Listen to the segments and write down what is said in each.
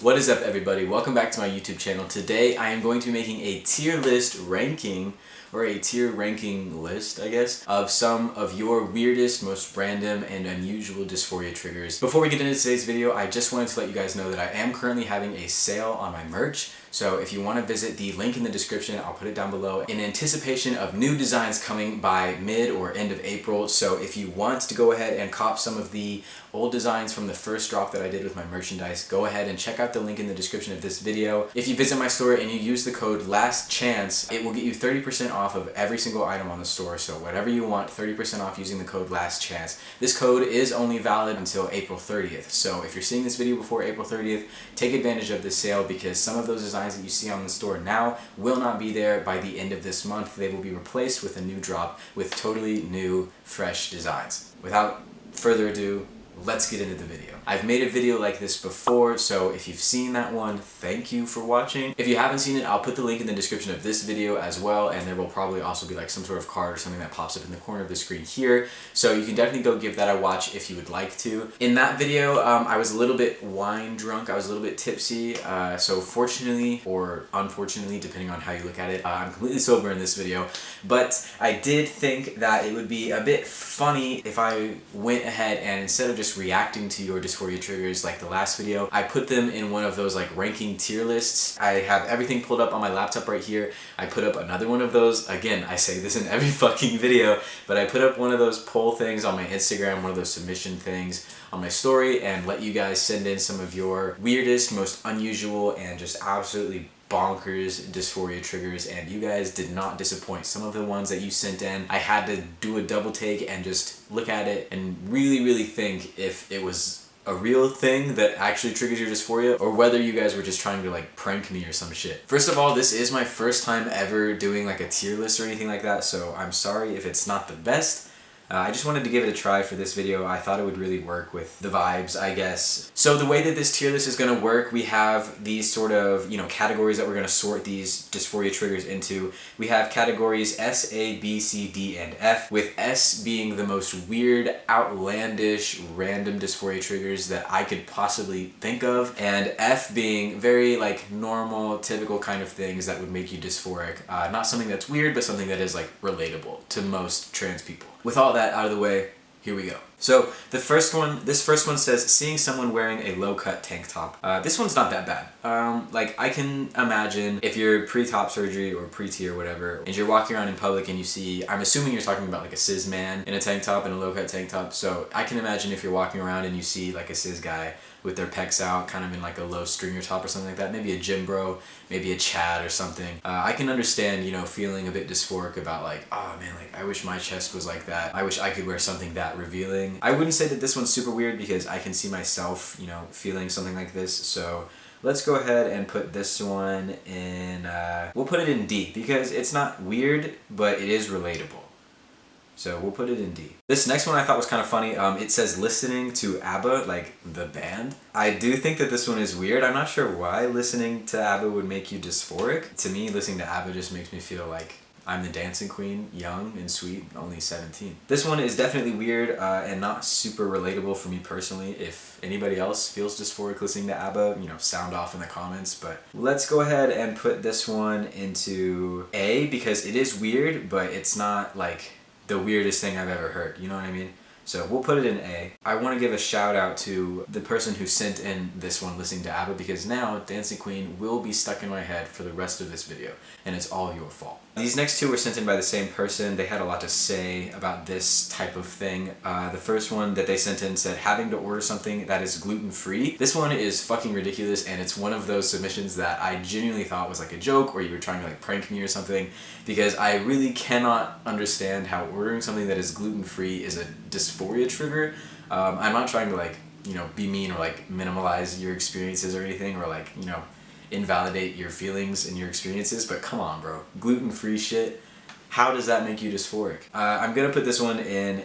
What is up, everybody? Welcome back to my YouTube channel. Today I am going to be making a tier list ranking, or a tier ranking list, I guess, of some of your weirdest, most random, and unusual dysphoria triggers. Before we get into today's video, I just wanted to let you guys know that I am currently having a sale on my merch. So if you want to visit the link in the description, I'll put it down below, in anticipation of new designs coming by mid or end of April. So if you want to go ahead and cop some of the old designs from the first drop that I did with my merchandise, go ahead and check out the link in the description of this video. If you visit my store and you use the code LASTCHANCE, it will get you 30% off of every single item on the store. So whatever you want, 30% off using the code LASTCHANCE. This code is only valid until April 30th. So if you're seeing this video before April 30th, take advantage of this sale because some of those designs that you see on the store now will not be there by the end of this month. They will be replaced with a new drop with totally new, fresh designs. Without further ado, let's get into the video. I've made a video like this before, so if you've seen that one, thank you for watching. If you haven't seen it, I'll put the link in the description of this video as well, and there will probably also be like some sort of card or something that pops up in the corner of the screen here, so you can definitely go give that a watch if you would like to. In that video, I was a little bit wine drunk, I was a little bit tipsy, so fortunately or unfortunately, depending on how you look at it, I'm completely sober in this video, but I did think that it would be a bit funny if I went ahead and instead of just reacting to your dysphoria triggers like the last video, I put them in one of those like ranking tier lists. I have everything pulled up on my laptop right here. I put up another one of those. Again, I say this in every fucking video, but I put up one of those poll things on my Instagram, one of those submission things on my story, and let you guys send in some of your weirdest, most unusual, and just absolutely bonkers dysphoria triggers, and you guys did not disappoint. Some of the ones that you sent in, I had to do a double take and just look at it and really think if it was a real thing that actually triggers your dysphoria, or whether you guys were just trying to like prank me or some shit. First of all, this is my first time ever doing like a tier list or anything like that, so I'm sorry if it's not the best. I just wanted to give it a try for this video. I thought it would really work with the vibes, I guess. So the way that this tier list is going to work, we have these sort of, categories that we're going to sort these dysphoria triggers into. We have categories S, A, B, C, D, and F, with S being the most weird, outlandish, random dysphoria triggers that I could possibly think of, and F being very like normal, typical kind of things that would make you dysphoric. Not something that's weird, but something that is like relatable to most trans people. With all that out of the way, here we go. So this first one says, seeing someone wearing a low-cut tank top. This one's not that bad. Like, I can imagine if you're pre-top surgery or pre-T or whatever, and you're walking around in public and you see, I'm assuming you're talking about like a cis man in a tank top and a low-cut tank top, so I can imagine if you're walking around and you see like a cis guy with their pecs out, kind of in like a low stringer top or something like that, maybe a gym bro, maybe a Chad or something. I can understand, feeling a bit dysphoric about like, oh man, like I wish my chest was like that. I wish I could wear something that revealing. I wouldn't say that this one's super weird because I can see myself, feeling something like this. So let's go ahead and put this one in, we'll put it in D because it's not weird, but it is relatable. So we'll put it in D. This next one I thought was kind of funny. It says listening to ABBA, like the band. I do think that this one is weird. I'm not sure why listening to ABBA would make you dysphoric. To me, listening to ABBA just makes me feel like I'm the dancing queen, young and sweet, only 17. This one is definitely weird and not super relatable for me personally. If anybody else feels dysphoric listening to ABBA, sound off in the comments. But let's go ahead and put this one into A because it is weird, but it's not like the weirdest thing I've ever heard, you know what I mean? So we'll put it in A. I want to give a shout out to the person who sent in this one listening to ABBA because now Dancing Queen will be stuck in my head for the rest of this video, and it's all your fault. These next two were sent in by the same person. They had a lot to say about this type of thing. The first one that they sent in said, having to order something that is gluten-free. This one is fucking ridiculous, and it's one of those submissions that I genuinely thought was like a joke or you were trying to like prank me or something, because I really cannot understand how ordering something that is gluten-free is a dysphoria trigger. I'm not trying to like, be mean or like minimalize your experiences or anything, or like, invalidate your feelings and your experiences, but come on, bro. Gluten-free shit, how does that make you dysphoric? I'm gonna put this one in,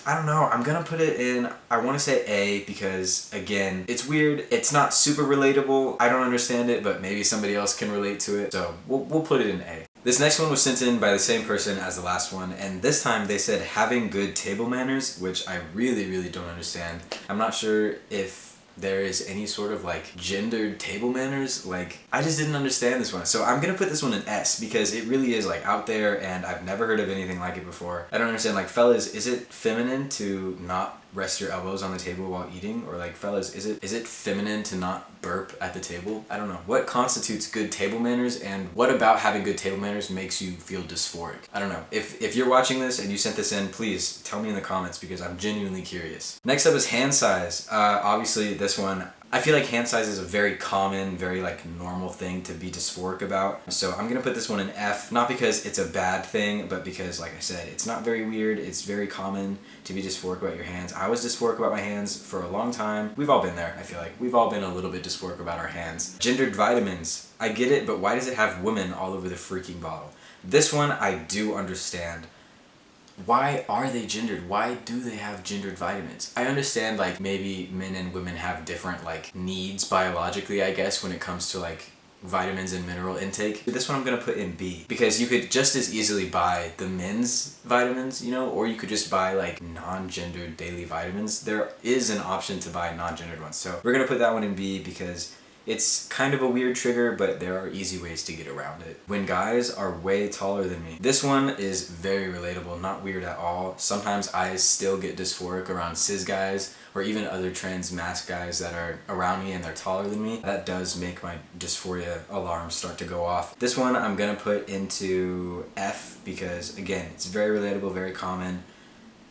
I don't know, I'm gonna put it in, I wanna say A because, again, it's weird, it's not super relatable, I don't understand it, but maybe somebody else can relate to it, so we'll put it in A. This next one was sent in by the same person as the last one, and this time they said having good table manners, which I really don't understand. I'm not sure if there is any sort of like gendered table manners. Like, I just didn't understand this one. So I'm gonna put this one in S because it really is like out there and I've never heard of anything like it before. I don't understand, like, fellas, is it feminine to not rest your elbows on the table while eating? Or like, fellas, is it feminine to not burp at the table? I don't know. What constitutes good table manners, and what about having good table manners makes you feel dysphoric? I don't know. If you're watching this and you sent this in, please tell me in the comments because I'm genuinely curious. Next up is hand size. Obviously this one, I feel like hand size is a very common, very like normal thing to be dysphoric about. So I'm gonna put this one in F, not because it's a bad thing, but because, like I said, it's not very weird. It's very common to be dysphoric about your hands. I was dysphoric about my hands for a long time. We've all been there, I feel like. We've all been a little bit dysphoric about our hands. Gendered vitamins. I get it, but why does it have women all over the freaking bottle? This one I do understand. Why are they gendered? Why do they have gendered vitamins? I understand like maybe men and women have different like needs biologically, I guess, when it comes to like vitamins and mineral intake. But this one I'm gonna put in B because you could just as easily buy the men's vitamins, you know, or you could just buy like non-gendered daily vitamins. There is an option to buy non-gendered ones. So we're gonna put that one in B because it's kind of a weird trigger, but there are easy ways to get around it. When guys are way taller than me. This one is very relatable, not weird at all. Sometimes I still get dysphoric around cis guys or even other trans mask guys that are around me and they're taller than me. That does make my dysphoria alarms start to go off. This one I'm gonna put into F because, again, it's very relatable, very common.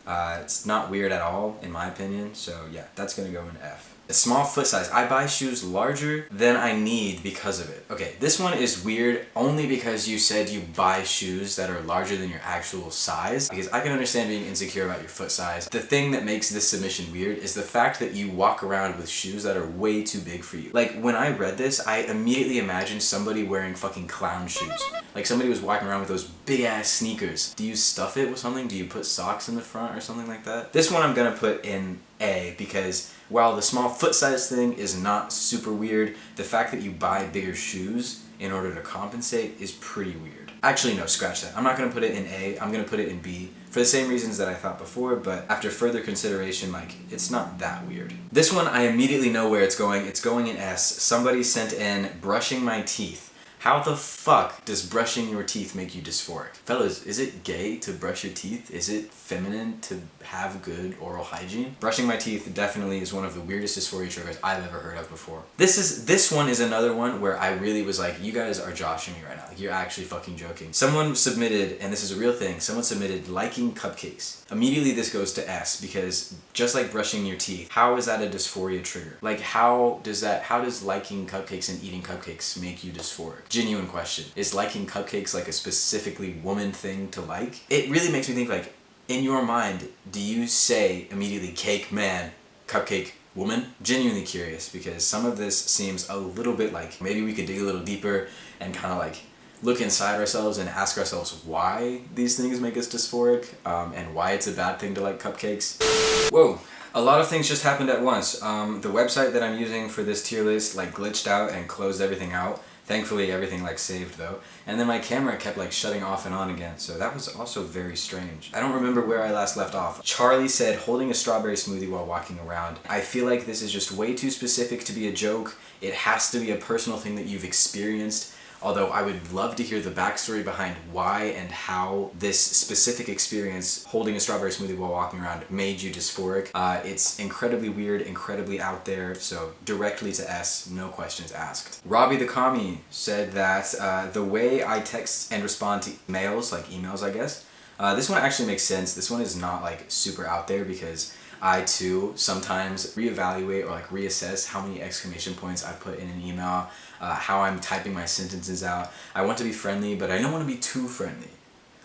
It's not weird at all, in my opinion. So yeah, that's gonna go in F. A small foot size. I buy shoes larger than I need because of it. Okay, this one is weird only because you said you buy shoes that are larger than your actual size. Because I can understand being insecure about your foot size. The thing that makes this submission weird is the fact that you walk around with shoes that are way too big for you. Like, when I read this, I immediately imagined somebody wearing fucking clown shoes. Like somebody was walking around with those big ass sneakers. Do you stuff it with something? Do you put socks in the front or something like that? This one I'm gonna put in A because while the small foot size thing is not super weird, the fact that you buy bigger shoes in order to compensate is pretty weird. Actually, no, scratch that. I'm not gonna put it in A, I'm gonna put it in B for the same reasons that I thought before, but after further consideration, like, it's not that weird. This one, I immediately know where it's going. It's going in S. Somebody sent in brushing my teeth. How the fuck does brushing your teeth make you dysphoric? Fellas, is it gay to brush your teeth? Is it feminine to have good oral hygiene? Brushing my teeth definitely is one of the weirdest dysphoria triggers I've ever heard of before. This one is another one where I really was like, you guys are joshing me right now. Like, you're actually fucking joking. Someone submitted, and this is a real thing, someone submitted liking cupcakes. Immediately this goes to S because just like brushing your teeth, how is that a dysphoria trigger? Like, how does liking cupcakes and eating cupcakes make you dysphoric? Genuine question. Is liking cupcakes like a specifically woman thing to like? It really makes me think, like, in your mind, do you say immediately cake man, cupcake woman? Genuinely curious because some of this seems a little bit like maybe we could dig a little deeper and kind of like look inside ourselves and ask ourselves why these things make us dysphoric and why it's a bad thing to like cupcakes. Whoa. A lot of things just happened at once. The website that I'm using for this tier list like glitched out and closed everything out. Thankfully everything like saved though. And then my camera kept like shutting off and on again, so that was also very strange. I don't remember where I last left off. Charlie said holding a strawberry smoothie while walking around. I feel like this is just way too specific to be a joke. It has to be a personal thing that you've experienced. Although I would love to hear the backstory behind why and how this specific experience, holding a strawberry smoothie while walking around, made you dysphoric. It's incredibly weird, incredibly out there, so directly to S, no questions asked. Robbie the Commie said that the way I text and respond to mails, like emails I guess, this one actually makes sense. This one is not like super out there because I too sometimes reevaluate or like reassess how many exclamation points I put in an email, how I'm typing my sentences out. I want to be friendly, but I don't want to be too friendly.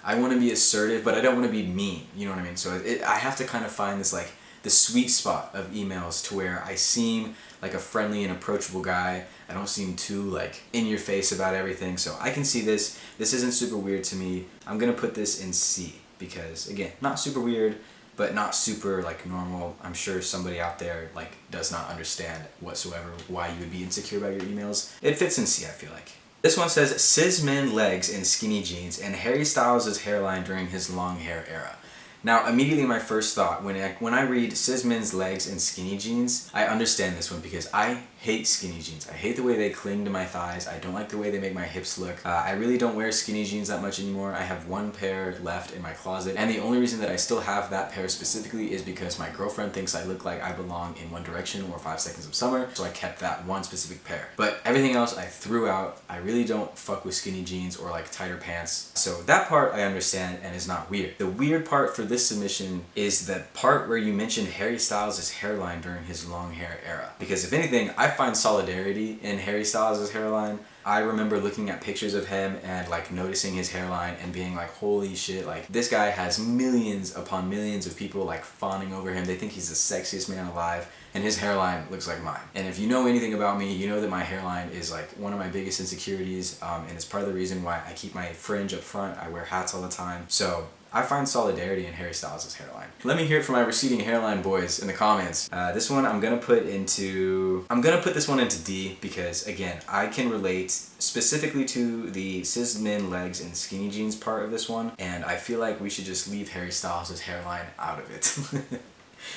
I want to be assertive, but I don't want to be mean. You know what I mean? So I have to kind of find this like the sweet spot of emails to where I seem like a friendly and approachable guy. I don't seem too like in your face about everything. So I can see this. This isn't super weird to me. I'm gonna put this in C because again, not super weird, but not super like normal. I'm sure somebody out there like does not understand whatsoever why you would be insecure about your emails. It fits in C, I feel like. This one says cis men legs in skinny jeans and Harry Styles' hairline during his long hair era. Now, immediately my first thought, when I read cis men's legs and skinny jeans, I understand this one because I hate skinny jeans. I hate the way they cling to my thighs. I don't like the way they make my hips look. I really don't wear skinny jeans that much anymore. I have one pair left in my closet, and the only reason that I still have that pair specifically is because my girlfriend thinks I look like I belong in One Direction or 5 Seconds of Summer, so I kept that one specific pair. But everything else I threw out. I really don't fuck with skinny jeans or like tighter pants. So that part I understand and is not weird. The weird part for this submission is the part where you mentioned Harry Styles' hairline during his long hair era. Because if anything, I find solidarity in Harry Styles' hairline. I remember looking at pictures of him and like noticing his hairline and being like, holy shit, like this guy has millions upon millions of people like fawning over him. They think he's the sexiest man alive, and his hairline looks like mine. And if you know anything about me, you know that my hairline is like one of my biggest insecurities, and it's part of the reason why I keep my fringe up front. I wear hats all the time. So I find solidarity in Harry Styles' hairline. Let me hear it from my receding hairline boys in the comments. This one I'm gonna put this one into D because again, I can relate specifically to the cis men legs and skinny jeans part of this one, and I feel like we should just leave Harry Styles' hairline out of it.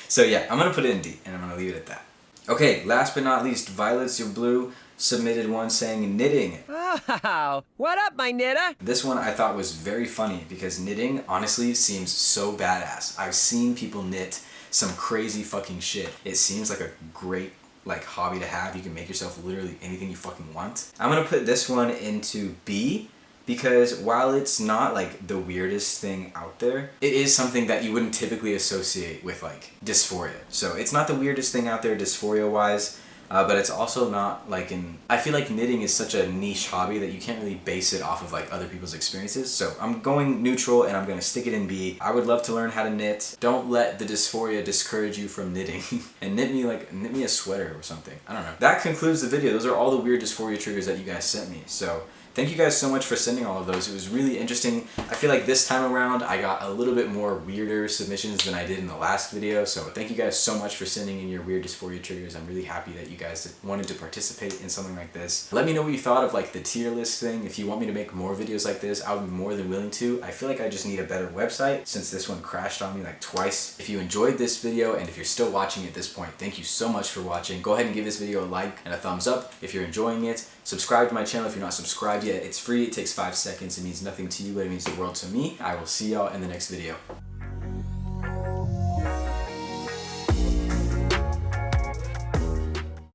So yeah, I'm gonna put it in D and I'm gonna leave it at that. Okay, last but not least, Violets Your Blue submitted one saying knitting. Oh, what up, my knitter? This one I thought was very funny because knitting honestly seems so badass. I've seen people knit some crazy fucking shit. It seems like a great like hobby to have. You can make yourself literally anything you fucking want. I'm gonna put this one into B because while it's not like the weirdest thing out there, it is something that you wouldn't typically associate with like dysphoria. So it's not the weirdest thing out there dysphoria wise. But it's also not like I feel like knitting is such a niche hobby that you can't really base it off of like other people's experiences. So I'm going neutral and I'm gonna stick it in B. I would love to learn how to knit. Don't let the dysphoria discourage you from knitting. And knit me a sweater or something. I don't know. That concludes the video. Those are all the weird dysphoria triggers that you guys sent me. So thank you guys so much for sending all of those. It was really interesting. I feel like this time around I got a little bit more weirder submissions than I did in the last video. So thank you guys so much for sending in your weird dysphoria triggers. I'm really happy that you guys wanted to participate in something like this. Let me know what you thought of like the tier list thing. If you want me to make more videos like this, I would be more than willing to. I feel like I just need a better website since this one crashed on me like twice. If you enjoyed this video and if you're still watching at this point, thank you so much for watching. Go ahead and give this video a like and a thumbs up if you're enjoying it. Subscribe to my channel if you're not subscribed yet. It's free. It takes 5 seconds. It means nothing to you, but it means the world to me. I will see y'all in the next video.